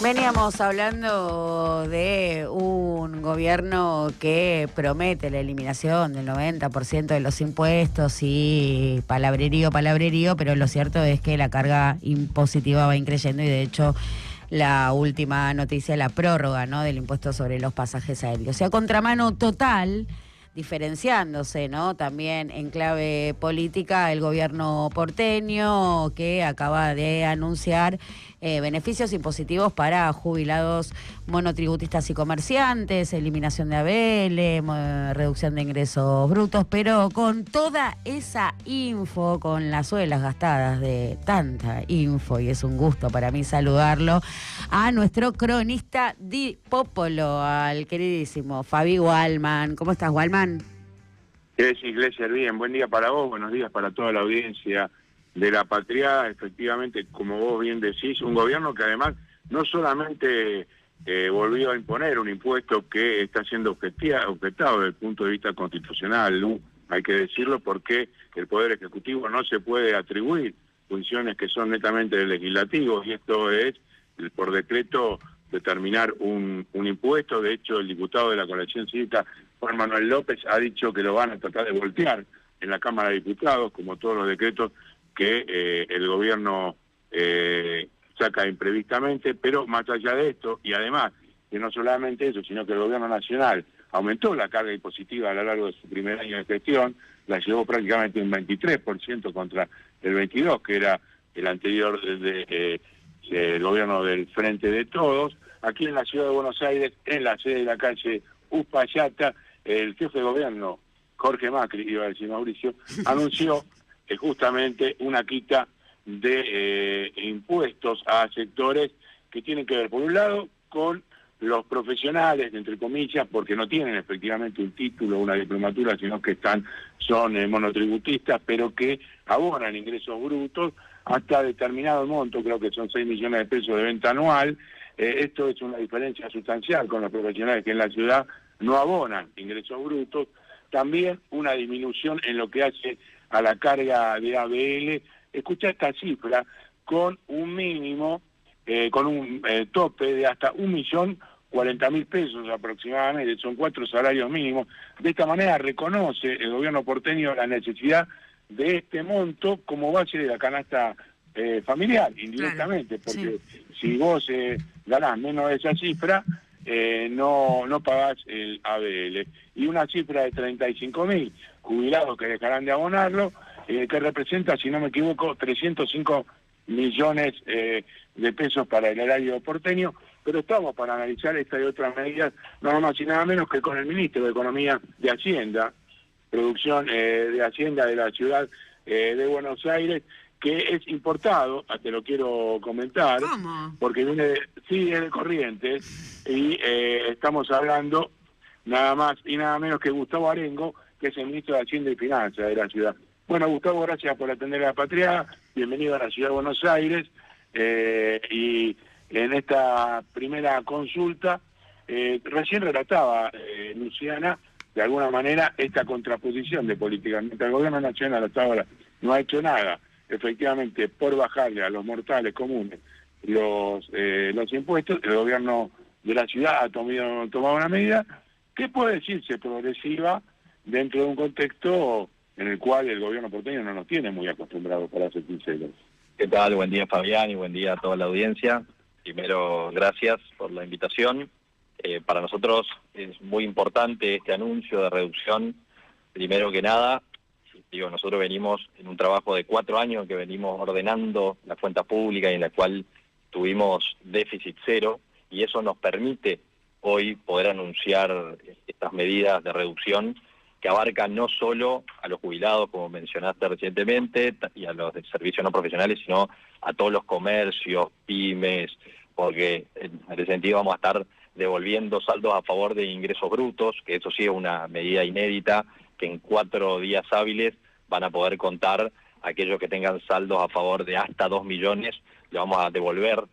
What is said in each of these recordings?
Veníamos hablando de un gobierno que promete la eliminación del 90% de los impuestos y palabrerío, pero lo cierto es que la carga impositiva va increyendo y de hecho la última noticia es la prórroga, ¿no?, del impuesto sobre los pasajes aéreos. O sea, contramano total, diferenciándose, ¿no?, también en clave política, el gobierno porteño que acaba de anunciar beneficios impositivos para jubilados monotributistas y comerciantes, eliminación de ABL, reducción de ingresos brutos, pero con toda esa info, con las suelas gastadas de tanta info, y es un gusto para mí saludarlo, a nuestro cronista di Popolo, al queridísimo Fabi Walman. ¿Cómo estás, Walman? Iglesias, bien, buen día para vos, buenos días para toda la audiencia de La Patria. Efectivamente, como vos bien decís, un gobierno que además no solamente volvió a imponer un impuesto que está siendo objetado desde el punto de vista constitucional, ¿no? Hay que decirlo, porque el Poder Ejecutivo no se puede atribuir funciones que son netamente del Legislativo, y esto es, por decreto, determinar un impuesto. De hecho, el diputado de la coalición cívica, Juan Manuel López, ha dicho que lo van a tratar de voltear en la Cámara de Diputados, como todos los decretos que el gobierno saca imprevistamente. Pero más allá de esto, y además que no solamente eso, sino que el gobierno nacional aumentó la carga impositiva a lo largo de su primer año de gestión, la llevó prácticamente un 23% contra el 22%, que era el anterior el gobierno del Frente de Todos. Aquí en la ciudad de Buenos Aires, en la sede de la calle Uspallata, el jefe de gobierno, Jorge Macri, iba a decir Mauricio, anunció justamente una quita de impuestos a sectores que tienen que ver, por un lado, con los profesionales, entre comillas, porque no tienen efectivamente un título o una diplomatura, sino que son monotributistas, pero que abonan ingresos brutos hasta determinado monto, creo que son 6 millones de pesos de venta anual. Esto es una diferencia sustancial con los profesionales que en la ciudad no abonan ingresos brutos. También una disminución en lo que hace a la carga de ABL. Escucha esta cifra, con un mínimo, con un tope de hasta 1.040.000 pesos aproximadamente, son 4 salarios mínimos. De esta manera reconoce el gobierno porteño la necesidad de este monto como base de la canasta familiar, indirectamente, claro, porque sí, si vos ganás menos de esa cifra, no pagás el ABL. Y una cifra de 35.000 jubilados que dejarán de abonarlo, que representa, si no me equivoco, 305 millones de pesos para el erario porteño. Pero estamos para analizar esta y otras medidas, nada más y nada menos que con el ministro de Economía de Hacienda, producción de Hacienda de la ciudad de Buenos Aires, que es importado, te lo quiero comentar. ¿Cómo? Porque viene de Corrientes, y estamos hablando nada más y nada menos que Gustavo Arengo, que es el ministro de Hacienda y Finanzas de la ciudad. Bueno, Gustavo, gracias por atender a La Patria, bienvenido a la ciudad de Buenos Aires, y en esta primera consulta, recién relataba Luciana, de alguna manera, esta contraposición de políticas. Mientras el gobierno nacional hasta ahora no ha hecho nada, efectivamente, por bajarle a los mortales comunes los impuestos, el gobierno de la ciudad ha tomado una medida que puede decirse progresiva dentro de un contexto en el cual el gobierno porteño no nos tiene muy acostumbrados, para ser sinceros. ¿Qué tal? Buen día, Fabián, y buen día a toda la audiencia. Primero, gracias por la invitación. Para nosotros es muy importante este anuncio de reducción. Primero que nada, nosotros venimos en un trabajo de 4 años que venimos ordenando la cuenta pública y en la cual tuvimos déficit cero, y eso nos permite hoy poder anunciar estas medidas de reducción que abarcan no solo a los jubilados, como mencionaste recientemente, y a los de servicios no profesionales, sino a todos los comercios, pymes, porque en ese sentido vamos a estar devolviendo saldos a favor de ingresos brutos, que eso sí es una medida inédita, que en 4 días hábiles van a poder contar aquellos que tengan saldos a favor de hasta 2 millones, le vamos a devolver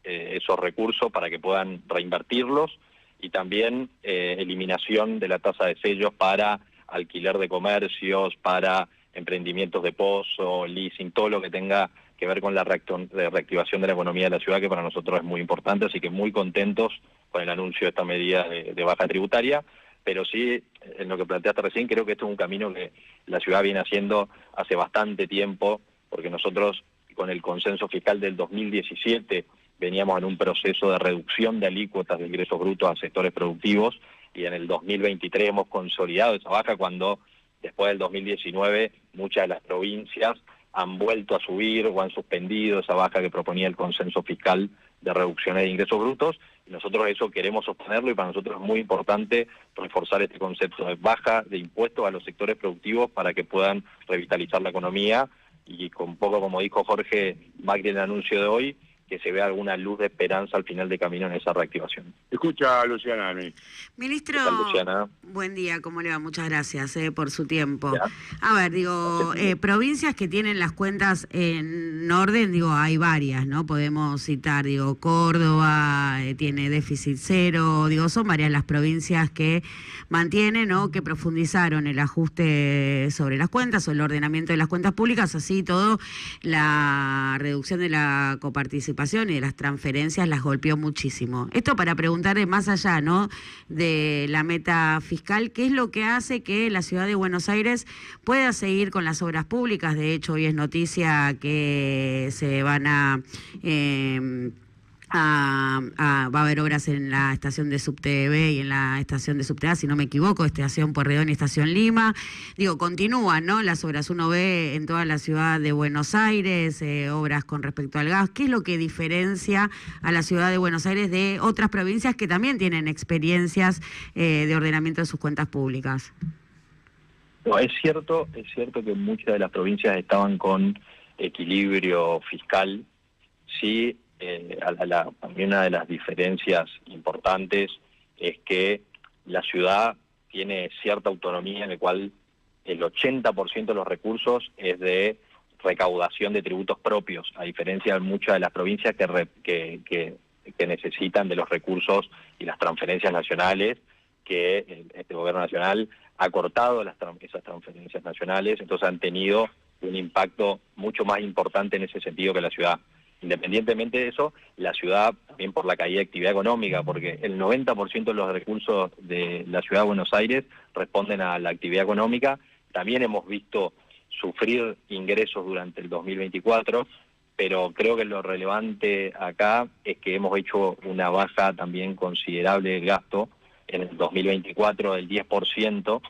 esos recursos para que puedan reinvertirlos, y también eliminación de la tasa de sellos para alquiler de comercios, para emprendimientos de pozo, leasing, todo lo que tenga que ver con la reactivación de la economía de la ciudad, que para nosotros es muy importante, así que muy contentos con el anuncio de esta medida de baja tributaria, pero sí, en lo que planteaste recién, creo que esto es un camino que la ciudad viene haciendo hace bastante tiempo, porque nosotros con el consenso fiscal del 2017 veníamos en un proceso de reducción de alícuotas de ingresos brutos a sectores productivos, y en el 2023 hemos consolidado esa baja cuando después del 2019 muchas de las provincias han vuelto a subir o han suspendido esa baja que proponía el consenso fiscal de reducciones de ingresos brutos, y nosotros eso queremos sostenerlo, y para nosotros es muy importante reforzar este concepto de baja de impuestos a los sectores productivos para que puedan revitalizar la economía, y con poco, como dijo Jorge Macri en el anuncio de hoy, que se vea alguna luz de esperanza al final de camino en esa reactivación. Escucha a Luciana a mí. Ministro, ¿Qué tal, Luciana? buen día, ¿cómo le va? Muchas gracias por su tiempo. ¿Ya? A ver, digo, provincias que tienen las cuentas en orden, digo, hay varias, ¿no? Podemos citar, digo, Córdoba tiene déficit cero, digo, son varias las provincias que mantienen o que profundizaron el ajuste sobre las cuentas o el ordenamiento de las cuentas públicas, así todo la reducción de la coparticipación y de las transferencias las golpeó muchísimo. Esto para preguntarle más allá, ¿no?, de la meta fiscal, ¿qué es lo que hace que la ciudad de Buenos Aires pueda seguir con las obras públicas? De hecho, hoy es noticia que se van va a haber obras en la estación de Subte B y en la estación de Subte A, si no me equivoco, estación Pueyrredón y estación Lima. Digo, continúan, ¿no?, las obras. Uno ve en toda la ciudad de Buenos Aires obras con respecto al gas. ¿Qué es lo que diferencia a la ciudad de Buenos Aires de otras provincias que también tienen experiencias de ordenamiento de sus cuentas públicas? No, es cierto que muchas de las provincias estaban con equilibrio fiscal. Sí, también una de las diferencias importantes es que la ciudad tiene cierta autonomía en la cual el 80% de los recursos es de recaudación de tributos propios, a diferencia de muchas de las provincias que necesitan de los recursos y las transferencias nacionales, que este gobierno nacional ha cortado esas transferencias nacionales, entonces han tenido un impacto mucho más importante en ese sentido que la ciudad. Independientemente de eso, la ciudad, también por la caída de actividad económica, porque el 90% de los recursos de la ciudad de Buenos Aires responden a la actividad económica. También hemos visto sufrir ingresos durante el 2024, pero creo que lo relevante acá es que hemos hecho una baja también considerable del gasto en el 2024 del 10%,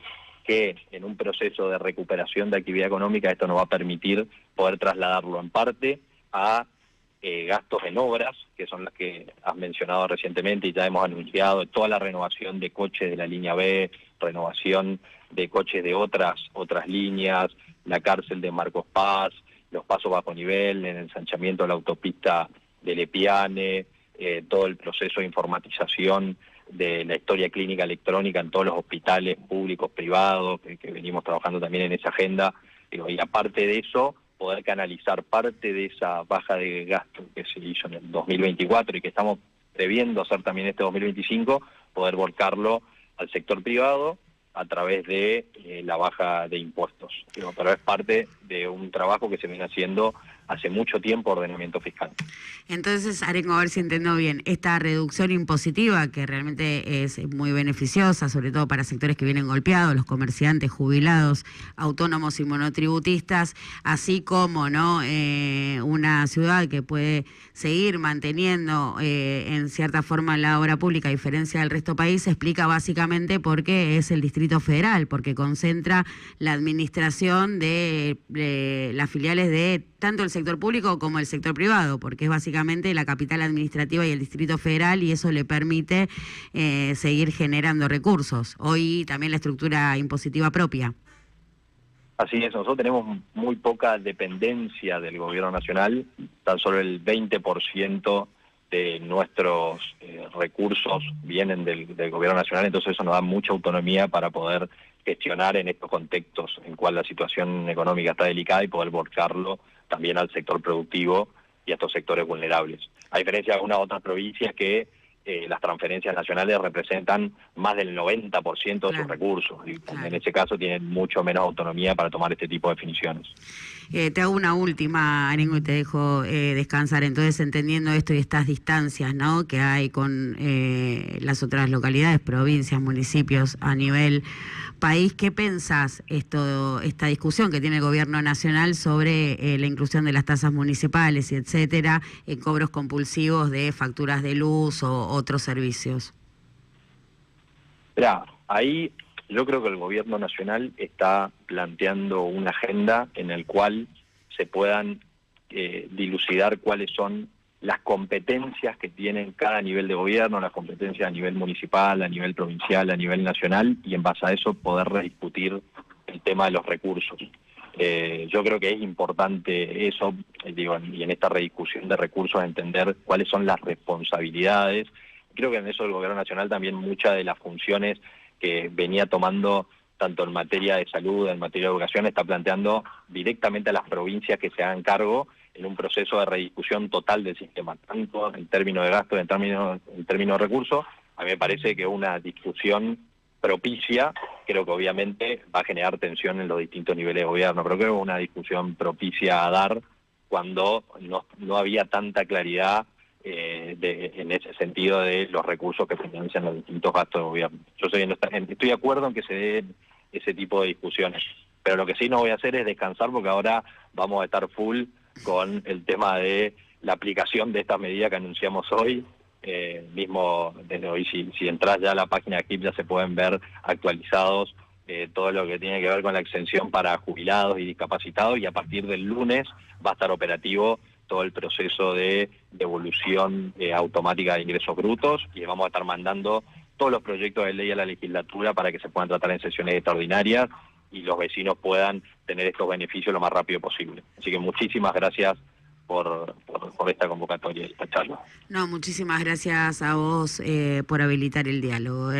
que en un proceso de recuperación de actividad económica esto nos va a permitir poder trasladarlo en parte a gastos en obras, que son las que has mencionado recientemente y ya hemos anunciado, toda la renovación de coches de la línea B, renovación de coches de otras líneas, la cárcel de Marcos Paz, los pasos bajo nivel, el ensanchamiento de la autopista de Lepiane, todo el proceso de informatización de la historia clínica electrónica en todos los hospitales públicos, privados, que venimos trabajando también en esa agenda. Y aparte de eso, poder canalizar parte de esa baja de gasto que se hizo en el 2024 y que estamos previendo hacer también este 2025, poder volcarlo al sector privado a través de la baja de impuestos. Pero es parte de un trabajo que se viene haciendo hace mucho tiempo, ordenamiento fiscal. Entonces, Arengo, a ver si entiendo bien, esta reducción impositiva que realmente es muy beneficiosa, sobre todo para sectores que vienen golpeados, los comerciantes, jubilados, autónomos y monotributistas, así como no una ciudad que puede seguir manteniendo en cierta forma la obra pública, a diferencia del resto del país, se explica básicamente porque es el Distrito Federal, porque concentra la administración de las filiales de tanto el sector público como el sector privado, porque es básicamente la capital administrativa y el Distrito Federal, y eso le permite seguir generando recursos. Hoy también la estructura impositiva propia. Así es, nosotros tenemos muy poca dependencia del gobierno nacional, tan solo el 20% de nuestros recursos vienen del gobierno nacional, entonces eso nos da mucha autonomía para poder gestionar en estos contextos en cual la situación económica está delicada y poder volcarlo también al sector productivo y a estos sectores vulnerables. A diferencia de algunas otras provincias que las transferencias nacionales representan más del 90% de sus recursos, y en ese caso tienen mucho menos autonomía para tomar este tipo de definiciones. Te hago una última, Arengo, y te dejo descansar. Entonces, entendiendo esto y estas distancias, ¿no?, que hay con las otras localidades, provincias, municipios a nivel país, ¿qué pensás esta discusión que tiene el gobierno nacional sobre la inclusión de las tasas municipales y etcétera en cobros compulsivos de facturas de luz o otros servicios? Mirá, ahí yo creo que el gobierno nacional está planteando una agenda en la cual se puedan dilucidar cuáles son las competencias que tienen cada nivel de gobierno, las competencias a nivel municipal, a nivel provincial, a nivel nacional, y en base a eso poder rediscutir el tema de los recursos. Yo creo que es importante eso, digo, y en esta rediscusión de recursos entender cuáles son las responsabilidades. Creo que en eso el gobierno nacional también muchas de las funciones que venía tomando tanto en materia de salud, en materia de educación, está planteando directamente a las provincias que se hagan cargo en un proceso de rediscusión total del sistema, tanto en términos de gasto, en términos de recursos. A mí me parece que una discusión propicia, creo que obviamente va a generar tensión en los distintos niveles de gobierno, pero creo que una discusión propicia a dar cuando no había tanta claridad en ese sentido de los recursos que financian los distintos gastos de gobierno. Yo estoy de acuerdo en que se den ese tipo de discusiones, pero lo que sí no voy a hacer es descansar, porque ahora vamos a estar full con el tema de la aplicación de esta medida que anunciamos hoy. Mismo desde hoy, si entras ya a la página de AKIP, ya se pueden ver actualizados todo lo que tiene que ver con la exención para jubilados y discapacitados, y a partir del lunes va a estar operativo todo el proceso de devolución automática de ingresos brutos, y vamos a estar mandando todos los proyectos de ley a la legislatura para que se puedan tratar en sesiones extraordinarias y los vecinos puedan tener estos beneficios lo más rápido posible. Así que muchísimas gracias por esta convocatoria y esta charla. No, muchísimas gracias a vos por habilitar el diálogo.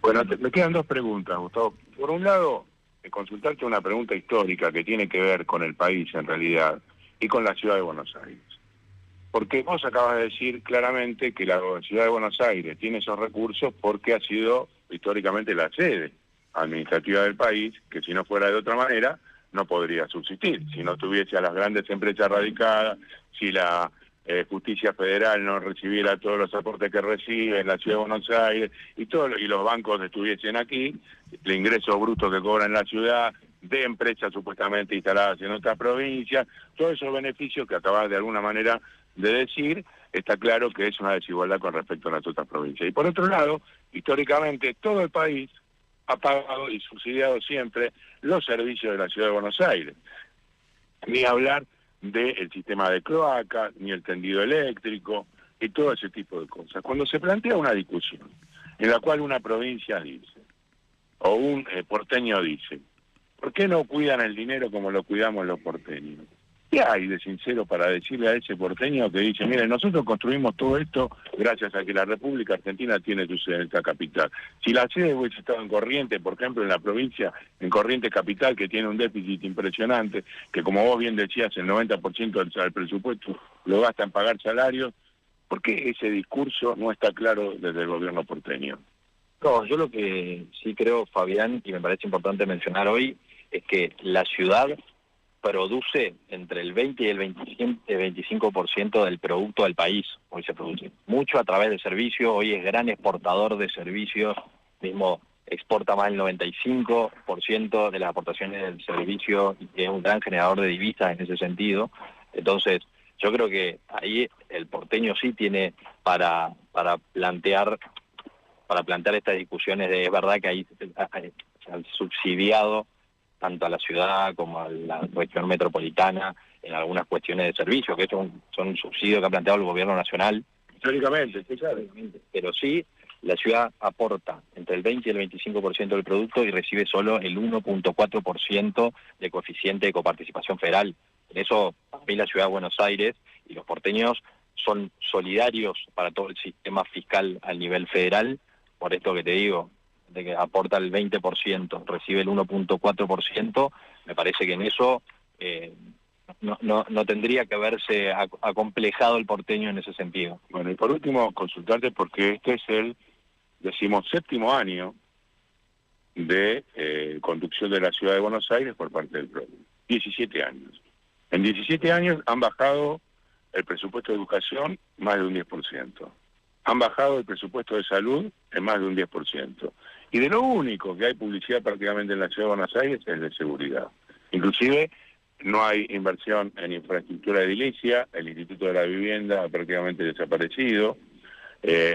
Bueno, me quedan dos preguntas, Gustavo. Por un lado, consultarte una pregunta histórica que tiene que ver con el país en realidad y con la ciudad de Buenos Aires. Porque vos acabas de decir claramente que la ciudad de Buenos Aires tiene esos recursos porque ha sido históricamente la sede administrativa del país, que si no fuera de otra manera no podría subsistir. Si no tuviese a las grandes empresas radicadas, si la justicia federal no recibiera todos los aportes que recibe en la ciudad de Buenos Aires y los bancos estuviesen aquí, el ingreso bruto que cobra en la ciudad, de empresas supuestamente instaladas en otras provincias, todos esos beneficios que acabas de alguna manera de decir, está claro que es una desigualdad con respecto a las otras provincias. Y por otro lado, históricamente todo el país ha pagado y subsidiado siempre los servicios de la ciudad de Buenos Aires. Ni hablar del sistema de cloaca, ni el tendido eléctrico, y todo ese tipo de cosas. Cuando se plantea una discusión en la cual una provincia dice, o un porteño dice, ¿por qué no cuidan el dinero como lo cuidamos los porteños? ¿Qué hay de sincero para decirle a ese porteño que dice, mire, nosotros construimos todo esto gracias a que la República Argentina tiene su sede en esta capital? Si la sede hubiese estado en Corrientes, por ejemplo, en la provincia, en Corrientes Capital, que tiene un déficit impresionante, que como vos bien decías, el 90% del presupuesto lo gasta en pagar salarios, ¿por qué ese discurso no está claro desde el gobierno porteño? No, yo lo que sí creo, Fabián, y me parece importante mencionar hoy, es que la ciudad produce entre el 20 y el 25% del producto del país. Hoy se produce mucho a través de servicios, hoy es gran exportador de servicios, mismo exporta más del 95% de las aportaciones del servicio y es un gran generador de divisas en ese sentido. Entonces, yo creo que ahí el porteño sí tiene para plantear estas discusiones de, es verdad que ahí se han subsidiado tanto a la ciudad como a la región metropolitana en algunas cuestiones de servicio, que son subsidios que ha planteado el gobierno nacional. Históricamente, sí, claro. Pero sí, la ciudad aporta entre el 20 y el 25% del producto y recibe solo el 1.4% de coeficiente de coparticipación federal. En eso, para mí la ciudad de Buenos Aires y los porteños son solidarios para todo el sistema fiscal a nivel federal, por esto que te digo, de que aporta el 20%, recibe el 1.4%, me parece que en eso no tendría que haberse acomplejado el porteño en ese sentido. Bueno, y por último, consultarte porque este es el 17º año de conducción de la ciudad de Buenos Aires por parte del PRO. 17 años. En 17 años han bajado el presupuesto de educación más de un 10%. Han bajado el presupuesto de salud en más de un 10%. Y de lo único que hay publicidad prácticamente en la Ciudad de Buenos Aires es de seguridad. Inclusive no hay inversión en infraestructura edilicia, el Instituto de la Vivienda ha prácticamente desaparecido.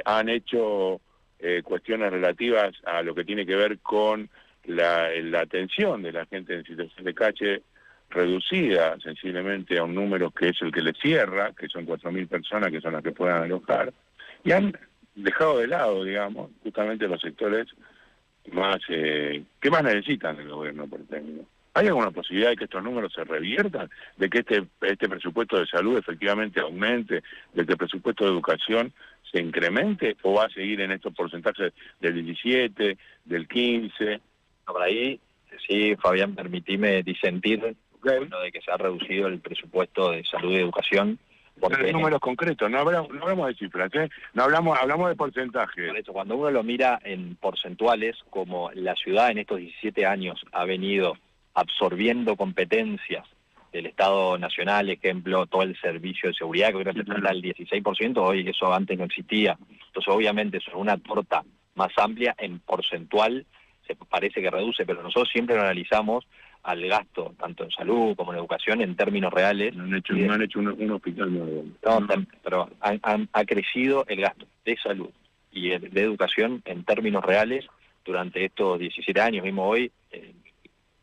Han hecho cuestiones relativas a lo que tiene que ver con la atención de la gente en situación de calle reducida sensiblemente a un número que es el que le cierra, que son 4.000 personas que son las que puedan alojar, y han dejado de lado, digamos, justamente los sectores más que más necesitan del gobierno porteño. ¿Hay alguna posibilidad de que estos números se reviertan? ¿De que este presupuesto de salud efectivamente aumente? ¿De que el presupuesto de educación se incremente? ¿O va a seguir en estos porcentajes del 17, del 15? Por ahí, sí, Fabián, permitime disentir lo de que se ha reducido el presupuesto de salud y educación. Porque números concretos, no hablamos de cifras, no hablamos de porcentajes. Por eso, cuando uno lo mira en porcentuales, como la ciudad en estos 17 años ha venido absorbiendo competencias del Estado Nacional, ejemplo, todo el servicio de seguridad, que hoy representa el 16%, hoy eso antes no existía. Entonces, obviamente, sobre una torta más amplia, en porcentual, se parece que reduce, pero nosotros siempre lo analizamos al gasto, tanto en salud como en educación, en términos reales. No han hecho un hospital nuevo. No, pero ha crecido el gasto de salud y de educación en términos reales durante estos 17 años. Mismo hoy,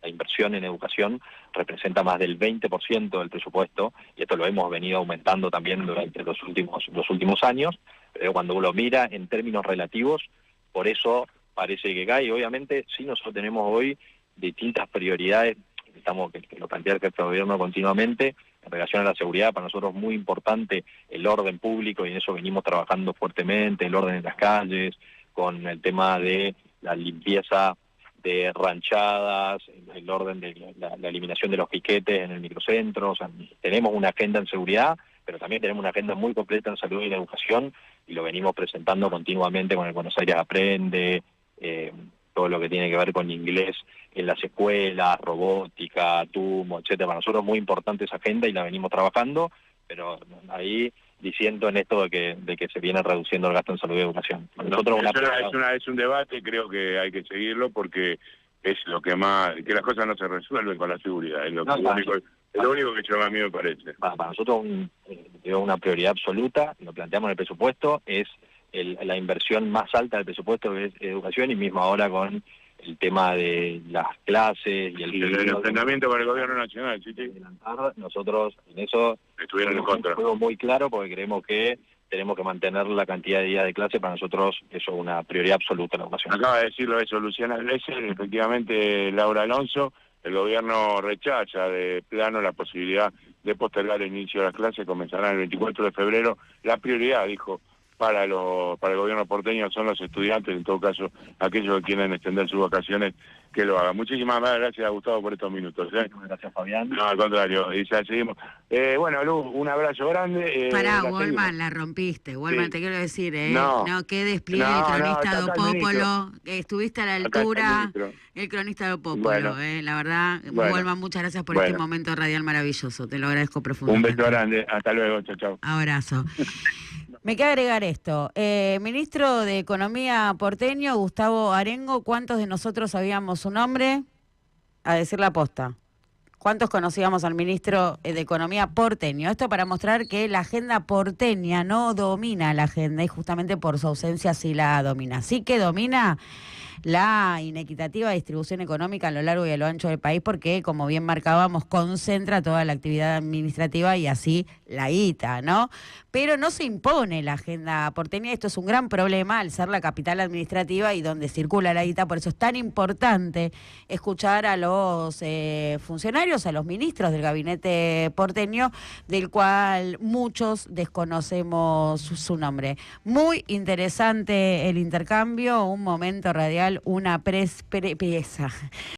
la inversión en educación representa más del 20% del presupuesto, y esto lo hemos venido aumentando también durante los últimos años, pero cuando uno lo mira en términos relativos, por eso parece que cae. Obviamente, sí, nosotros tenemos hoy distintas prioridades, que lo plantea el jefe de gobierno continuamente, en relación a la seguridad. Para nosotros es muy importante el orden público, y en eso venimos trabajando fuertemente, el orden en las calles, con el tema de la limpieza de ranchadas, el orden de la eliminación de los piquetes en el microcentro. O sea, tenemos una agenda en seguridad, pero también tenemos una agenda muy completa en salud y en educación, y lo venimos presentando continuamente con el Buenos Aires Aprende, todo lo que tiene que ver con inglés en las escuelas, robótica, TUMO, etcétera. Para nosotros es muy importante esa agenda y la venimos trabajando, pero ahí diciendo en esto de que se viene reduciendo el gasto en salud y educación. Nosotros es un debate, creo que hay que seguirlo, porque es lo que más, que las cosas no se resuelven con la seguridad, es lo único que yo a mí me parece. Para nosotros una prioridad absoluta, lo planteamos en el presupuesto, es la inversión más alta del presupuesto, que es educación, y mismo ahora con el tema de las clases y el enfrentamiento con el gobierno nacional. ¿Sí? Nosotros en eso estuvieron en contra. Fue muy claro, porque creemos que tenemos que mantener la cantidad de días de clase. Para nosotros eso es una prioridad absoluta, la educación. Acaba de decirlo eso Luciana Glesser, efectivamente Laura Alonso. El gobierno rechaza de plano la posibilidad de postergar el inicio de las clases. Comenzarán el 24 de febrero. La prioridad, dijo, para el gobierno porteño son los estudiantes, en todo caso aquellos que quieren extender sus vacaciones, que lo hagan. Muchísimas gracias, Gustavo, por estos minutos. Gracias, Fabián. No, al contrario, y ya seguimos. Bueno, Lu, un abrazo grande. Pará, Wolman, la rompiste. Wolman, sí. Te quiero decir, no, qué despliegue el cronista do Popolo. Estuviste a la altura, el cronista do Popolo. Bueno, la verdad, Wolman, muchas gracias por este momento radial maravilloso. Te lo agradezco profundamente. Un beso grande. Hasta luego. Chao, chao. Abrazo. Me queda agregar esto. Ministro de Economía porteño, Gustavo Arengo, ¿cuántos de nosotros sabíamos su nombre? A decir la posta. ¿Cuántos conocíamos al ministro de Economía porteño? Esto para mostrar que la agenda porteña no domina la agenda, y justamente por su ausencia sí la domina. Sí que domina la inequitativa distribución económica a lo largo y a lo ancho del país, porque, como bien marcábamos, concentra toda la actividad administrativa y así la guita, ¿no? Pero no se impone la agenda porteña. Esto es un gran problema al ser la capital administrativa y donde circula la guita. Por eso es tan importante escuchar a los funcionarios, a los ministros del gabinete porteño, del cual muchos desconocemos su nombre. Muy interesante el intercambio, un momento radial, una pieza.